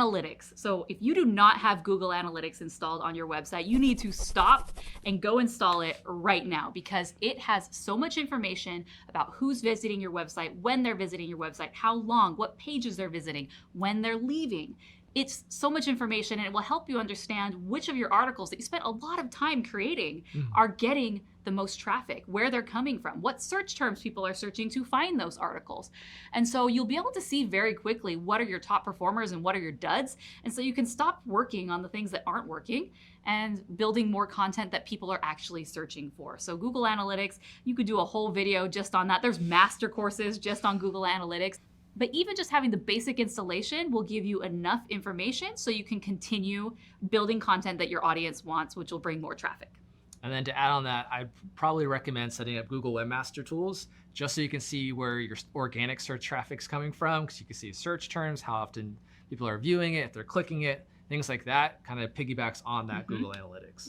Analytics. So if you do not have Google Analytics installed on your website, you need to stop and go install it right now, because it has so much information about who's visiting your website, when they're visiting your website, how long, what pages they're visiting, when they're leaving. It's so much information, and it will help you understand which of your articles that you spent a lot of time creating are getting the most traffic, where they're coming from, what search terms people are searching to find those articles. And so you'll be able to see very quickly what are your top performers and what are your duds. And so you can stop working on the things that aren't working and building more content that people are actually searching for. So Google Analytics, you could do a whole video just on that. There's master courses just on Google Analytics. But even just having the basic installation will give you enough information so you can continue building content that your audience wants, which will bring more traffic. And then to add on that, I'd probably recommend setting up Google Webmaster Tools just so you can see where your organic search traffic's coming from, because you can see search terms, how often people are viewing it, if they're clicking it, things like that kind of piggybacks on that Google Analytics. Yep.